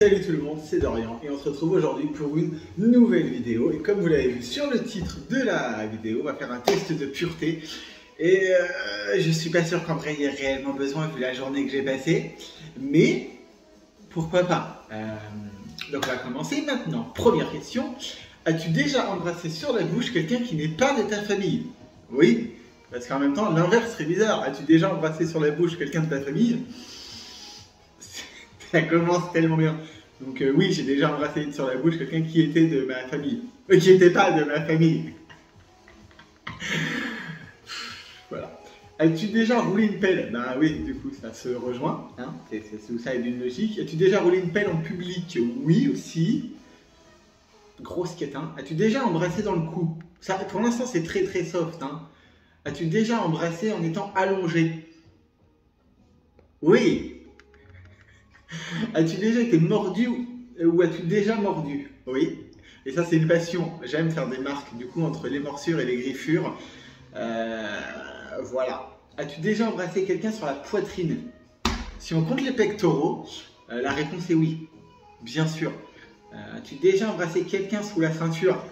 Salut tout le monde, c'est Dorian et on se retrouve aujourd'hui pour une nouvelle vidéo. Et comme vous l'avez vu sur le titre de la vidéo, on va faire un test de pureté. Et je suis pas sûr qu'en vrai il y ait réellement besoin vu la journée que j'ai passée. Mais pourquoi pas. Donc on va commencer maintenant. Première question, as-tu déjà embrassé sur la bouche quelqu'un qui n'est pas de ta famille? Oui, parce qu'en même temps l'inverse serait bizarre. As-tu déjà embrassé sur la bouche quelqu'un de ta famille? Ça commence tellement bien. Donc oui, j'ai déjà embrassé sur la bouche quelqu'un qui était de ma famille. Qui n'était pas de ma famille. Voilà. As-tu déjà roulé une pelle? Bah oui, du coup, ça se rejoint. Hein, ça est d'une logique. As-tu déjà roulé une pelle en public? Oui, aussi. Grosse quête, hein. As-tu déjà embrassé dans le cou? Ça, pour l'instant, c'est très très soft. Hein. As-tu déjà embrassé en étant allongé? Oui. As-tu déjà été mordu ou as-tu déjà mordu? Oui. Et ça, c'est une passion. J'aime faire des marques, du coup, entre les morsures et les griffures. Voilà. As-tu déjà embrassé quelqu'un sur la poitrine? Si on compte les pectoraux, la réponse est oui. Bien sûr. As-tu déjà embrassé quelqu'un sous la ceinture?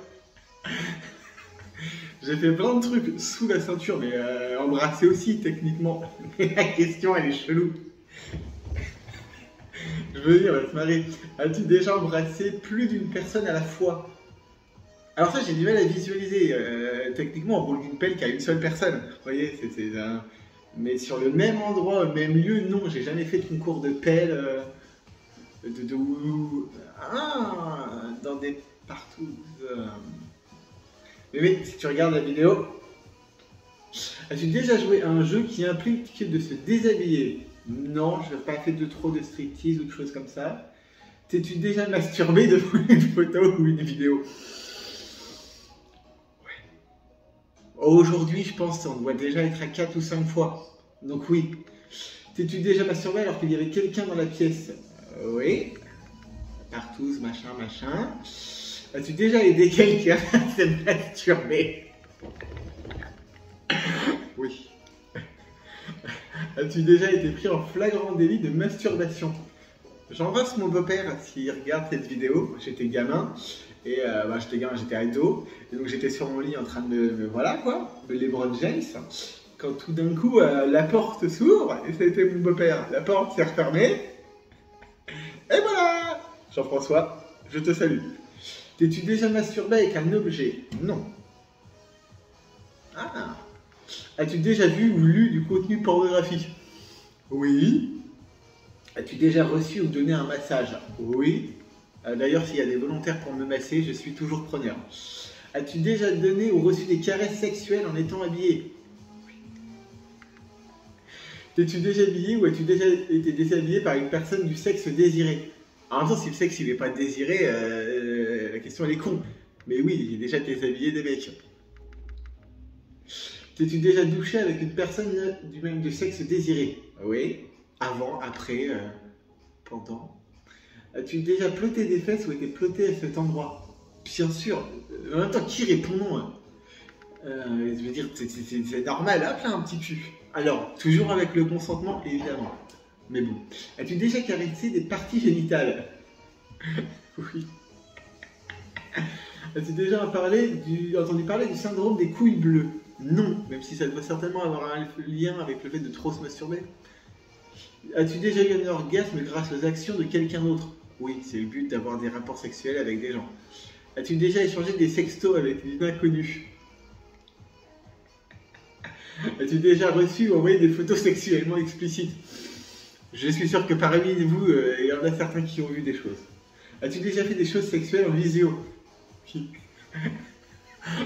J'ai fait plein de trucs sous la ceinture, mais embrasser aussi, techniquement. Mais la question, elle est chelou. Je veux dire, va se marrer. As-tu déjà embrassé plus d'une personne à la fois? Alors ça, j'ai du mal à visualiser. Techniquement, on roule d'une pelle qu'à une seule personne. Vous voyez, mais sur le même endroit, au même lieu, non. J'ai jamais fait de concours de pelle. Dans des partout. Mais si tu regardes la vidéo, as-tu déjà joué à un jeu qui implique de se déshabiller? Non, je n'ai pas fait de trop de striptease ou de choses comme ça. T'es-tu déjà masturbé devant une photo ou une vidéo? Ouais. Aujourd'hui, je pense qu'on doit déjà être à 4 ou 5 fois. Donc oui. T'es-tu déjà masturbé alors qu'il y avait quelqu'un dans la pièce? Oui. Partouze, machin, machin. As-tu déjà aidé quelqu'un à se masturber? Oui. As-tu déjà été pris en flagrant délit de masturbation? J'embrasse mon beau-père s'il regarde cette vidéo. J'étais gamin, et j'étais ado, et donc j'étais sur mon lit en train de voilà quoi, de LeBron James, quand tout d'un coup la porte s'ouvre, et c'était mon beau-père. La porte s'est refermée, et voilà! Jean-François, je te salue. T'es-tu déjà masturbé avec un objet? Non. Ah! As-tu déjà vu ou lu du contenu pornographique? Oui. As-tu déjà reçu ou donné un massage? Oui. D'ailleurs, s'il y a des volontaires pour me masser, je suis toujours preneur. As-tu déjà donné ou reçu des caresses sexuelles en étant habillé? Oui. T'es-tu déjà habillé ou as-tu déjà été déshabillé par une personne du sexe désiré? En même temps, si le sexe il n'est pas désiré, la question elle est con. Mais oui, j'ai déjà déshabillé des mecs. T'es-tu déjà douché avec une personne du sexe désiré? Oui. Avant, après, pendant. As-tu déjà ploté des fesses ou été ploté à cet endroit? Bien sûr. En même temps, qui répond non? Je veux dire, c'est normal, hop là, un petit cul. Alors, toujours avec le consentement, évidemment. Mais bon. As-tu déjà caressé des parties génitales? Oui. As-tu déjà entendu parler du syndrome des couilles bleues? Non, même si ça doit certainement avoir un lien avec le fait de trop se masturber. As-tu déjà eu un orgasme grâce aux actions de quelqu'un d'autre? Oui, c'est le but d'avoir des rapports sexuels avec des gens. As-tu déjà échangé des sextos avec une inconnue? As-tu déjà reçu ou envoyé des photos sexuellement explicites? Je suis sûr que parmi vous, il y en a certains qui ont vu des choses. As-tu déjà fait des choses sexuelles en visio?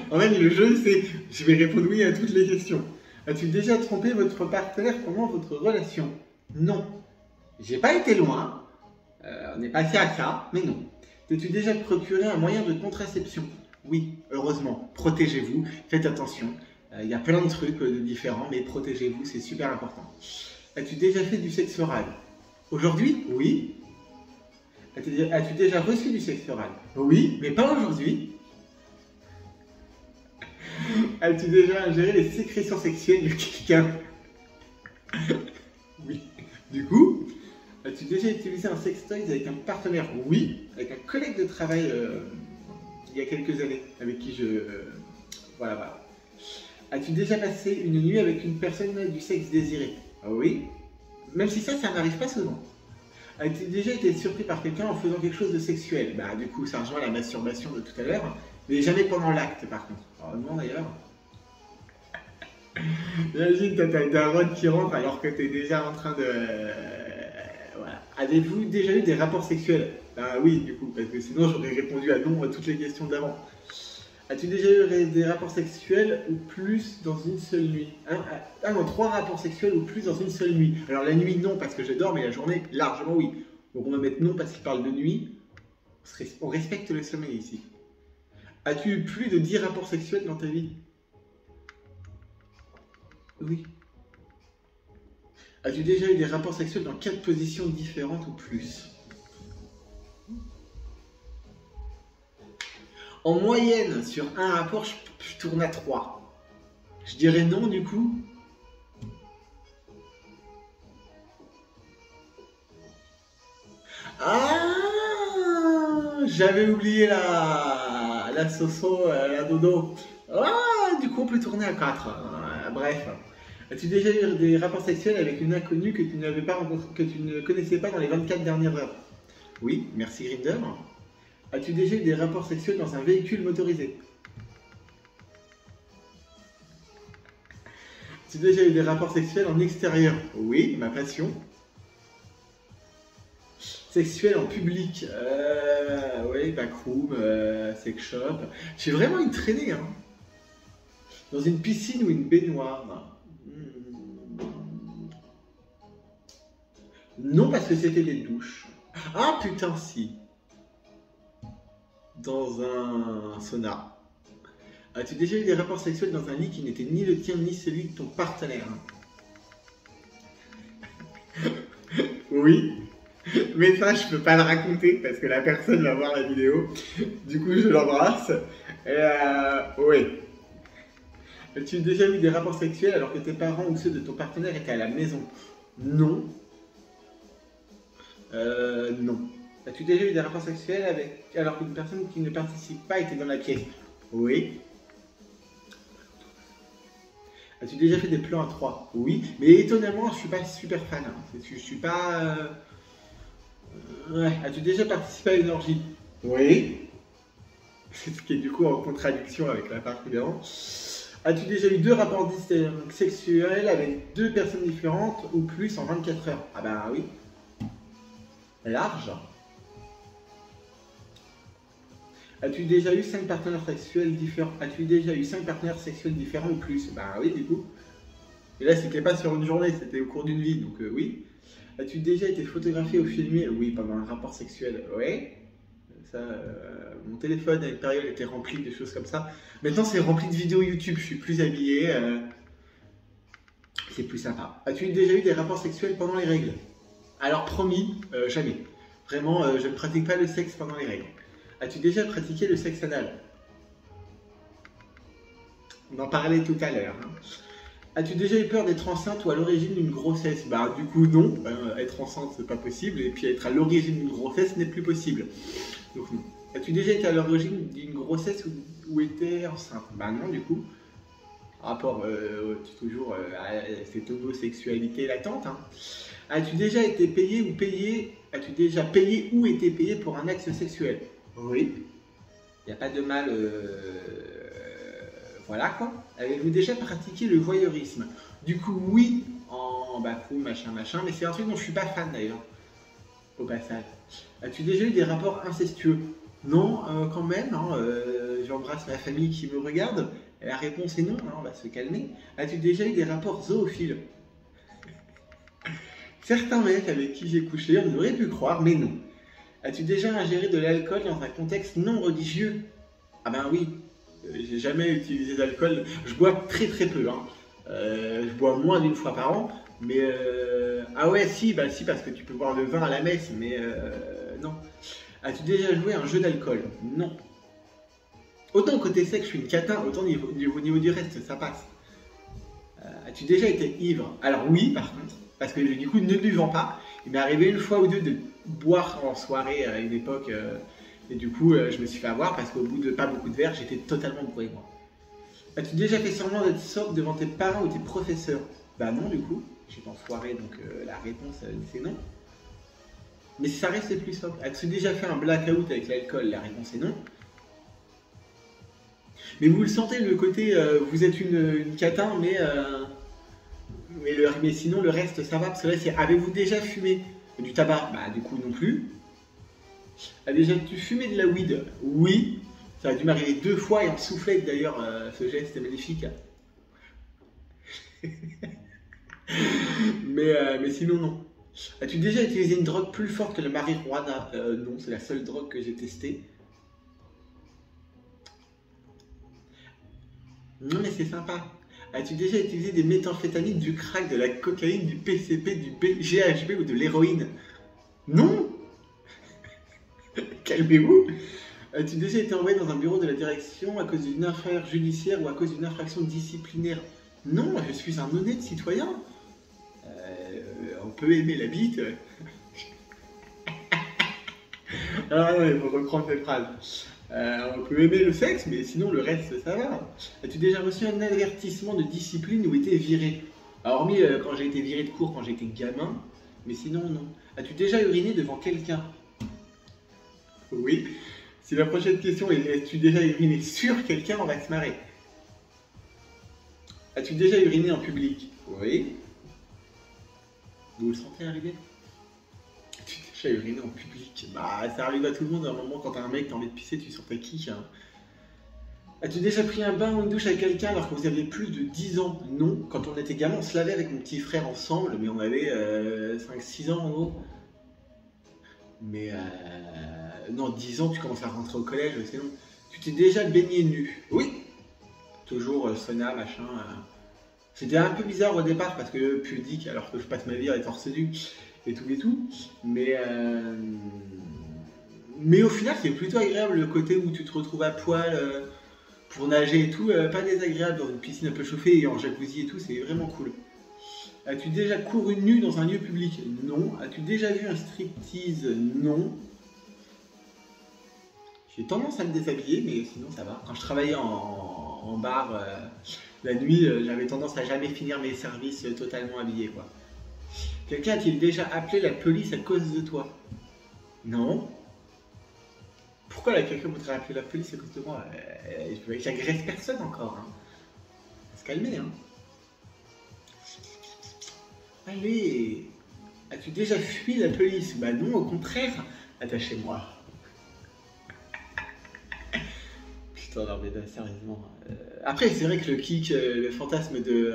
En fait, le jeu, c'est je vais répondre oui à toutes les questions. As-tu déjà trompé votre partenaire pendant votre relation? Non. J'ai pas été loin. On est passé à ça, mais non. T'es-tu déjà procuré un moyen de contraception? Oui, heureusement. Protégez-vous, faites attention. Il y a plein de trucs différents, mais protégez-vous, c'est super important. As-tu déjà fait du sexe oral? Aujourd'hui? Oui. As-tu déjà reçu du sexe oral? Oui, mais pas aujourd'hui. As-tu déjà ingéré les sécrétions sexuelles de quelqu'un? Oui. Du coup, as-tu déjà déjà utilisé un sextoy avec un partenaire? Oui, avec un collègue de travail il y a quelques années, avec qui voilà, voilà. As-tu déjà passé une nuit avec une personne du sexe désiré? Oui, même si ça n'arrive pas souvent. As-tu déjà été surpris par quelqu'un en faisant quelque chose de sexuel? Bah du coup, ça rejoint la masturbation de tout à l'heure, mais jamais pendant l'acte par contre. Alors non d'ailleurs. Imagine, t'as une daronne qui rentre alors que t'es déjà en train de... voilà. Avez-vous déjà eu des rapports sexuels? Bah oui, du coup, parce que sinon j'aurais répondu à non à toutes les questions d'avant. As-tu déjà eu des rapports sexuels ou plus dans une seule nuit? Non, 3 rapports sexuels ou plus dans une seule nuit. Alors la nuit, non, parce que je dors, mais la journée, largement oui. Donc on va mettre non parce qu'il parle de nuit. On respecte le sommeil ici. As-tu eu plus de 10 rapports sexuels dans ta vie? Oui. As-tu déjà eu des rapports sexuels dans 4 positions différentes ou plus? En moyenne, sur un rapport, je tourne à 3. Je dirais non du coup. Ah, j'avais oublié la soso, la dodo. Ah, du coup, on peut tourner à 4. Bref. As-tu déjà eu des rapports sexuels avec une inconnue que tu n'avais pas rencontrée, que tu ne connaissais pas dans les 24 dernières heures? Oui, merci Grindr. As-tu déjà eu des rapports sexuels dans un véhicule motorisé? As-tu déjà eu des rapports sexuels en extérieur? Oui, ma passion. Sexuel en public? Oui, backroom, sex shop. J'ai vraiment une traînée, hein. Dans une piscine ou une baignoire? Non, parce que c'était des douches. Ah putain, si. Dans un sauna. As-tu déjà eu des rapports sexuels dans un lit qui n'était ni le tien ni celui de ton partenaire? Oui. Mais ça, je peux pas le raconter parce que la personne va voir la vidéo. Du coup, je l'embrasse. Oui. As-tu déjà eu des rapports sexuels alors que tes parents ou ceux de ton partenaire étaient à la maison? Non. Non. As-tu déjà eu des rapports sexuels alors qu'une personne qui ne participe pas était dans la pièce? Oui. As-tu déjà fait des plans à 3? Oui. Mais étonnamment, je suis pas super fan. Hein. Je suis pas... Ouais. As-tu déjà participé à une orgie? Oui. Ce qui est du coup en contradiction avec la partie d'avant. As-tu déjà eu 2 rapports sexuels avec 2 personnes différentes ou plus en 24 heures? Ah bah oui. Large. As-tu déjà eu 5 partenaires sexuels différents? As-tu déjà eu 5 partenaires sexuels différents ou plus? Bah oui, du coup. Et là, c'était pas sur une journée, c'était au cours d'une vie, donc oui. As-tu déjà été photographié ou filmé? Oui, pendant un rapport sexuel. Oui. Ça, mon téléphone à une période était rempli de choses comme ça. Maintenant, c'est rempli de vidéos YouTube. Je suis plus habillé. C'est plus sympa. As-tu déjà eu des rapports sexuels pendant les règles? Alors, promis, jamais. Vraiment, je ne pratique pas le sexe pendant les règles. As-tu déjà pratiqué le sexe anal? On en parlait tout à l'heure. Hein. As-tu déjà eu peur d'être enceinte ou à l'origine d'une grossesse? Bah du coup non, être enceinte c'est pas possible, et puis être à l'origine d'une grossesse n'est plus possible. Donc non. As-tu déjà été à l'origine d'une grossesse ou été enceinte? Bah non du coup. Rapport toujours à cette homosexualité latente. Hein. As-tu déjà été payé ou payé? As-tu déjà payé ou été payé pour un acte sexuel? Oui. Il n'y a pas de mal. Voilà quoi. Avez-vous déjà pratiqué le voyeurisme? Du coup, oui, en backroom, machin, mais c'est un truc dont je suis pas fan d'ailleurs, au passage. As-tu déjà eu des rapports incestueux? Non, quand même, hein, j'embrasse ma famille qui me regarde. La réponse est non, hein, on va se calmer. As-tu déjà eu des rapports zoophiles? Certains mecs avec qui j'ai couché, on aurait pu croire, mais non. As-tu déjà ingéré de l'alcool dans un contexte non religieux? Ah ben oui. J'ai jamais utilisé d'alcool. Je bois très peu. Hein. Je bois moins d'une fois par an. Mais ah ouais, si, bah si, parce que tu peux boire le vin à la messe. Mais non. As-tu déjà joué à un jeu d'alcool? Non. Autant côté sexe, je suis une catin, autant au niveau du reste, ça passe. As-tu déjà été ivre? Alors oui, par contre, parce que du coup, ne buvant pas, Il m'est arrivé une fois ou deux de boire en soirée à une époque, et du coup, je me suis fait avoir parce qu'au bout de pas beaucoup de verres, j'étais totalement bourré, moi. As-tu déjà fait semblant d'être sobre devant tes parents ou tes professeurs? Bah non, du coup, j'étais en soirée, donc la réponse, c'est non. Mais si ça reste plus sobre. As-tu déjà fait un blackout avec l'alcool? La réponse est non. Mais vous le sentez, le côté, vous êtes une catin, mais sinon le reste ça va, parce que là c'est avez-vous déjà fumé du tabac? Bah du coup non plus. As-tu fumé de la weed? Oui. Ça a dû m'arriver 2 fois et en soufflette d'ailleurs, ce geste est magnifique. mais sinon non. As-tu déjà utilisé une drogue plus forte que le marijuana? Non, c'est la seule drogue que j'ai testée. Non mais c'est sympa. As-tu déjà utilisé des méthamphétamines, du crack, de la cocaïne, du PCP, du GHB ou de l'héroïne? Non. Calmez-vous. As-tu déjà été envoyé dans un bureau de la direction à cause d'une affaire judiciaire ou à cause d'une infraction disciplinaire? Non, je suis un honnête citoyen. On peut aimer la bite. Ah non, il faut reprendre cette phrase. On peut aimer le sexe, mais sinon le reste, ça va. As-tu déjà reçu un avertissement de discipline ou été viré? Hormis quand j'ai été viré de cours quand j'étais gamin, mais sinon non. As-tu déjà uriné devant quelqu'un? Oui. Si la prochaine question est as-tu déjà uriné sur quelqu'un, on va se marrer. As-tu déjà uriné en public? Oui. Vous le sentez arriver? As-tu déjà uriné en public? Bah ça arrive à tout le monde à un moment quand t'as un mec, t'as envie de pisser, tu sens ta quiche. Hein. As-tu déjà pris un bain ou une douche avec quelqu'un alors que vous aviez plus de 10 ans? Non. Quand on était gamin, on se lavait avec mon petit frère ensemble, mais on avait 5-6 ans en gros. Mais non, 10 ans, tu commences à rentrer au collège, c'est non. Tu t'es déjà baigné nu? Oui. Toujours sauna, machin. C'était un peu bizarre au départ parce que pudique, alors que je passe ma vie à être torse nu et tout et tout. Mais au final, c'est plutôt agréable le côté où tu te retrouves à poil pour nager et tout. Pas désagréable dans une piscine un peu chauffée et en jacuzzi et tout, c'est vraiment cool. As-tu déjà couru nu dans un lieu public? Non. As-tu déjà vu un striptease? Non. J'ai tendance à me déshabiller, mais sinon ça va. Quand je travaillais en bar la nuit, j'avais tendance à jamais finir mes services totalement habillé, quoi. Quelqu'un a-t-il déjà appelé la police à cause de toi? Non. Pourquoi quelqu'un voudrait appeler la police à cause de moi? J'agresse personne encore. Hein. Faut se calmer, hein. Allez. As-tu déjà fui la police? Bah non, au contraire. Attachez-moi. Putain, non mais là, sérieusement. Après, c'est vrai que le kick, le fantasme de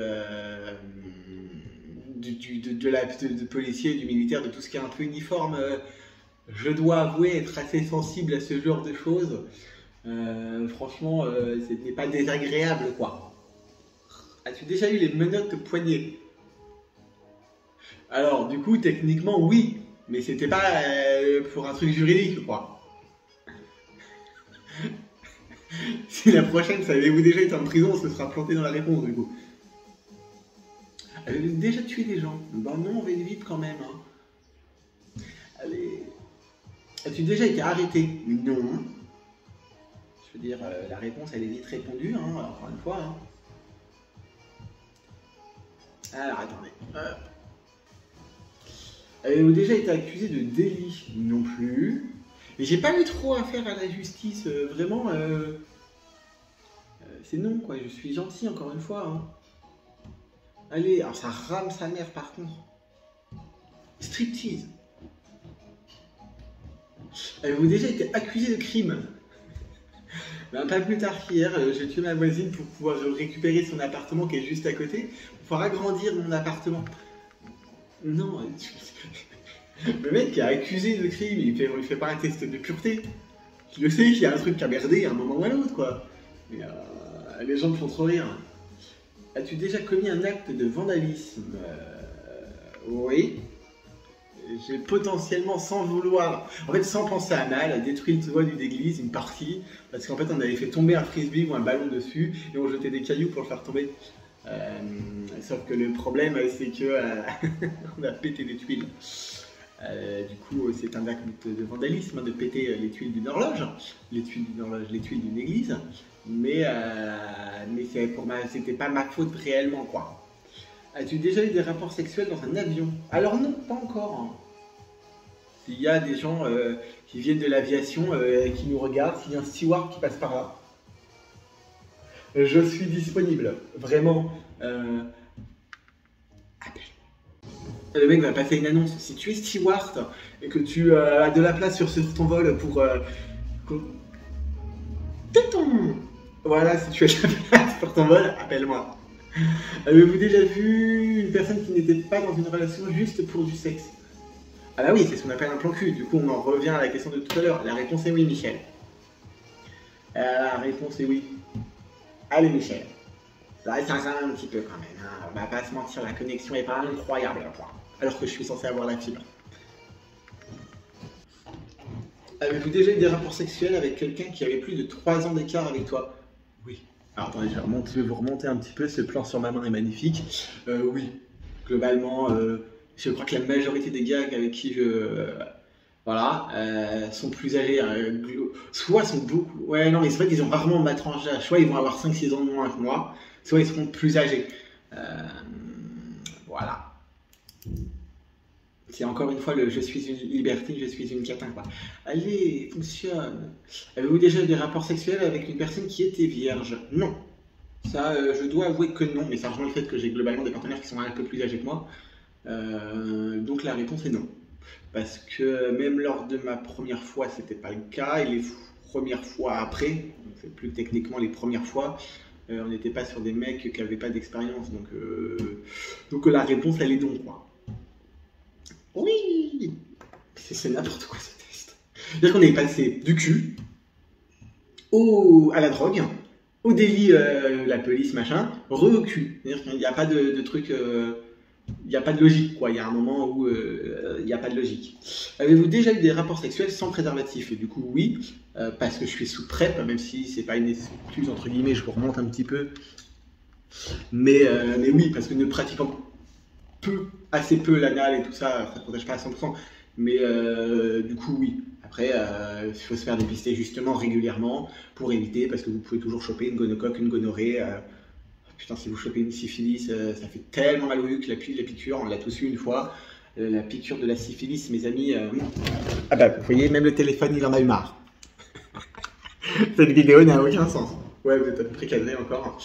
policier, du militaire, de tout ce qui est un peu uniforme, je dois avouer être assez sensible à ce genre de choses. Franchement, ce n'est pas désagréable, quoi. As-tu déjà eu les menottes au poignet? Alors, du coup, techniquement, oui, mais c'était pas pour un truc juridique, quoi. Si la prochaine, ça avez-vous déjà été en prison, ce sera planté dans la réponse, du coup. Avez-vous déjà tué des gens? Ben non, on va aller vite quand même. Hein. Allez. As-tu déjà été arrêté? Non. Je veux dire, la réponse, elle est vite répondue, hein, encore une fois. Hein. Alors, attendez. Avez-vous déjà été accusé de délit? Non plus. Mais j'ai pas eu trop affaire à la justice, vraiment. C'est non, quoi. Je suis gentil, encore une fois. Hein. Allez, alors ça rame sa mère, par contre. Striptease. Avez-vous déjà été accusé de crime? Ben, pas plus tard qu'hier, j'ai tué ma voisine pour pouvoir récupérer son appartement qui est juste à côté, pour pouvoir agrandir mon appartement. Non, le mec qui est accusé de crime, il fait pas un test de pureté. Je le sais qu'il y a un truc qui a merdé à un moment ou à l'autre, quoi. Mais les gens me font trop rire. As-tu déjà commis un acte de vandalisme? Oui. J'ai potentiellement, sans vouloir, en fait sans penser à mal, détruit le toit d'une église, une partie, parce qu'en fait on avait fait tomber un frisbee ou un ballon dessus et on jetait des cailloux pour le faire tomber. Sauf que le problème c'est que on a pété des tuiles. Du coup, c'est un acte de vandalisme hein, de péter les tuiles d'une horloge, les tuiles d'une église. Mais c'était pas ma faute réellement, quoi. As-tu déjà eu des rapports sexuels dans un avion? Alors non, pas encore. Hein. S'il y a des gens qui viennent de l'aviation qui nous regardent, s'il y a un steward qui passe par là, je suis disponible. Vraiment. Le mec va passer une annonce. Si tu es steward et que tu as de la place sur ton vol pour... Téton. Voilà, si tu as de la place pour ton vol, appelle-moi. Avez-vous déjà vu une personne qui n'était pas dans une relation juste pour du sexe? Ah bah oui, c'est ce qu'on appelle un plan cul. Du coup, on en revient à la question de tout à l'heure. La réponse est oui, Michel. La réponse est oui. Allez, Michel. Là, ça un petit peu quand même. Hein. On va pas se mentir, la connexion est pas incroyable. Quoi. Alors que je suis censé avoir la fibre. Avez-vous déjà eu des rapports sexuels avec quelqu'un qui avait plus de 3 ans d'écart avec toi? Oui. Alors attendez, je vais vous remonter un petit peu. Ce plan sur ma main est magnifique. Oui. Globalement, je crois que la majorité des gars avec qui sont plus âgés. Soit sont beaucoup. Ouais, non, mais c'est vrai qu'ils ont rarement ma tranche d'âge. Soit ils vont avoir 5-6 ans de moins que moi, soit ils seront plus âgés. Voilà. C'est encore une fois le je suis une libertine, je suis une catin, quoi. Allez, fonctionne. Avez-vous déjà eu des rapports sexuels avec une personne qui était vierge? Non. Ça, je dois avouer que non, mais ça rejoint le fait que j'ai globalement des partenaires qui sont un peu plus âgés que moi. Donc la réponse est non. Parce que même lors de ma première fois, c'était pas le cas, et les premières fois après, donc c'est plus techniquement les premières fois, on n'était pas sur des mecs qui n'avaient pas d'expérience. Donc la réponse, elle est non, quoi. Oui. C'est n'importe quoi ce test. C'est-à-dire qu'on est passé du cul à la drogue, au délit, la police, machin, au cul. C'est-à-dire qu'il n'y a pas de truc... il n'y a pas de logique, quoi. Il y a un moment où il n'y a pas de logique. Avez-vous déjà eu des rapports sexuels sans préservatif? Et du coup, oui, parce que je suis sous PrEP, même si c'est pas une excuse, entre guillemets, je vous remonte un petit peu. Mais oui, parce que ne pratiquant assez peu l'anal et tout ça, ça ne protège pas à 100%. Mais du coup, oui. Après, il faut se faire dépister justement régulièrement pour éviter, parce que vous pouvez toujours choper une gonocoque, une gonorrhée. Putain, si vous chopez une syphilis, ça fait tellement mal au huc, la piqûre, on l'a tous eu une fois. La piqûre de la syphilis, mes amis. Ah bah, vous voyez, même le téléphone, il en a eu marre. Cette vidéo n'a aucun sens. Ouais, vous êtes à peu près cadré encore.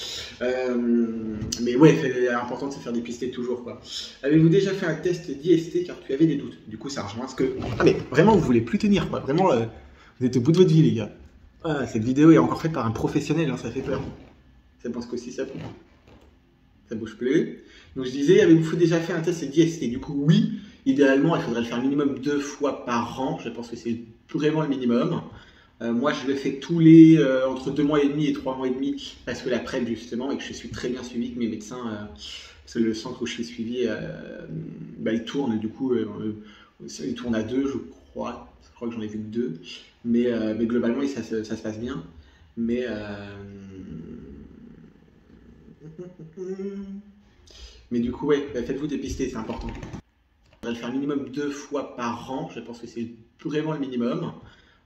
Mais ouais, c'est important de se faire dépister toujours, quoi. Avez-vous déjà fait un test d'IST car tu avais des doutes? Du coup, ça rejoint ce que... Ah mais vraiment, vous voulez plus tenir, quoi. Vraiment, vous êtes au bout de votre vie, les gars. Ah, cette vidéo est encore faite par un professionnel, hein, ça fait peur. Ça pense qu'aussi ça bouge. Ça bouge plus. Donc je disais, avez-vous déjà fait un test d'IST? Du coup, oui. Idéalement, il faudrait le faire minimum 2 fois par an. Je pense que c'est vraiment le minimum. Moi, je le fais tous les entre 2 mois et demi et 3 mois et demi parce que la PrEP justement et que je suis très bien suivi, que mes médecins, parce que le centre où je suis suivi, il tourne. Du coup, il tourne à 2, je crois. Je crois que j'en ai vu que 2. Mais globalement, ça se passe bien. Mais du coup, ouais, faites-vous dépister, c'est important. On va le faire minimum 2 fois par an, je pense que c'est vraiment le minimum.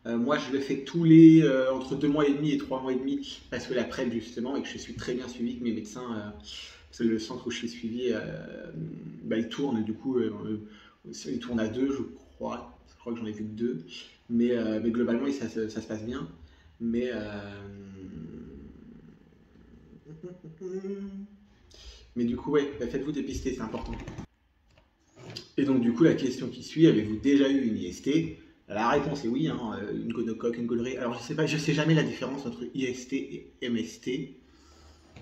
Moi, je le fais tous les entre 2 mois et demi et 3 mois et demi parce que la PrEP justement et que je suis très bien suivi, que mes médecins, parce que le centre où je suis suivi, il tourne. Du coup, il tourne à 2, je crois. Je crois que j'en ai vu que 2. Mais globalement, ça se passe bien. Mais du coup, ouais, faites-vous dépister, c'est important. Et donc, du coup, la question qui suit, avez-vous déjà eu une IST? La réponse est oui, hein, une gonocoque, une gonorrhée. Alors, je sais jamais la différence entre IST et MST.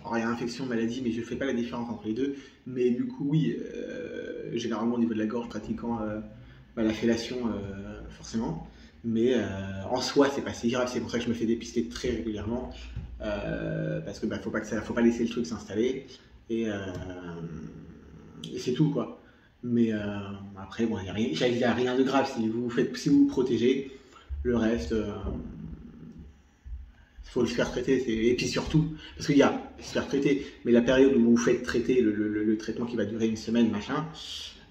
Alors, il y a infection, maladie, mais je ne fais pas la différence entre les deux. Mais du coup, oui, généralement au niveau de la gorge, pratiquant la fellation, forcément. Mais en soi, c'est pas si grave. C'est pour ça que je me fais dépister très régulièrement. Parce que faut pas laisser le truc s'installer. Et c'est tout, quoi. Mais après, bon, il n'y a rien de grave si vous vous protégez. Le reste, il faut le faire traiter. Et puis surtout, parce qu'il y a se faire traiter, mais la période où vous faites traiter, le traitement qui va durer une semaine, machin,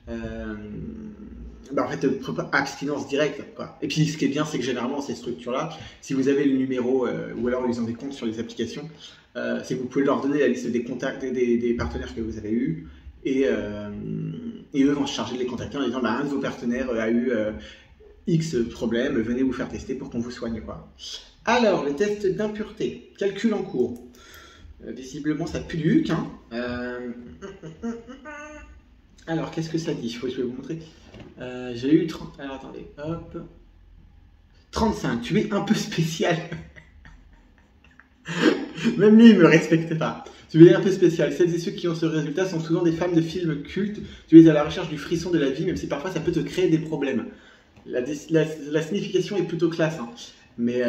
En fait, abstinence directe, quoi. Et puis, ce qui est bien, c'est que généralement, ces structures-là, si vous avez le numéro, ou alors ils ont des comptes sur les applications, c'est que vous pouvez leur donner la liste des contacts, des partenaires que vous avez eus, et eux vont se charger de les contacter en disant, un de vos partenaires a eu X problème, venez vous faire tester pour qu'on vous soigne, quoi. Alors, le test d'impureté, calcul en cours. Visiblement, ça pue du huc, hein. Alors, qu'est-ce que ça dit? Je vais vous montrer. J'ai eu 30... Alors, attendez, hop. 35, tu es un peu spécial. Même lui, il me respecte pas. Tu es un peu spécial. Celles et ceux qui ont ce résultat sont souvent des femmes de films cultes. Tu es à la recherche du frisson de la vie, même si parfois ça peut te créer des problèmes. La signification est plutôt classe, hein. Mais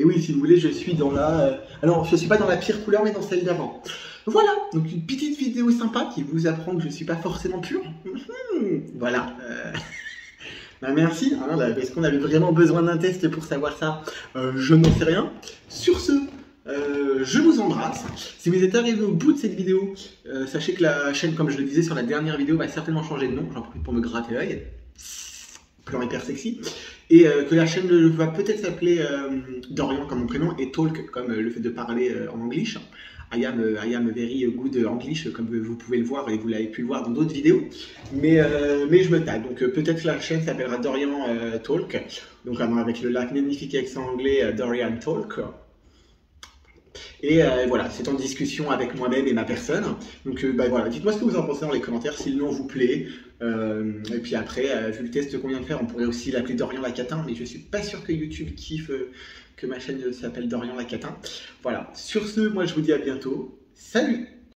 oui, si vous voulez, je suis dans la... alors, je ne suis pas dans la pire couleur, mais dans celle d'avant. Voilà, donc une petite vidéo sympa qui vous apprend que je ne suis pas forcément pur. Voilà. Merci, hein, parce qu'on avait vraiment besoin d'un test pour savoir ça. Je n'en sais rien. Sur ce, je vous embrasse. Si vous êtes arrivé au bout de cette vidéo, sachez que la chaîne, comme je le disais sur la dernière vidéo, va certainement changer de nom. J'en profite pour me gratter l'œil. Plan hyper sexy. Et que la chaîne va peut-être s'appeler Dorian comme mon prénom et Talk comme le fait de parler en anglais. I am very good English, comme vous pouvez le voir et vous l'avez pu le voir dans d'autres vidéos. Mais je me tâte. Donc peut-être que la chaîne s'appellera Dorian Talk. Donc avec le magnifique accent anglais Dorian Talk. Et voilà, c'est en discussion avec moi-même et ma personne. Donc voilà, dites-moi ce que vous en pensez dans les commentaires, si le nom vous plaît. Et puis après, vu le test qu'on vient de faire, on pourrait aussi l'appeler Dorian Lacatin, mais je suis pas sûr que YouTube kiffe que ma chaîne s'appelle Dorian Lacatin. Voilà, sur ce, moi je vous dis à bientôt. Salut!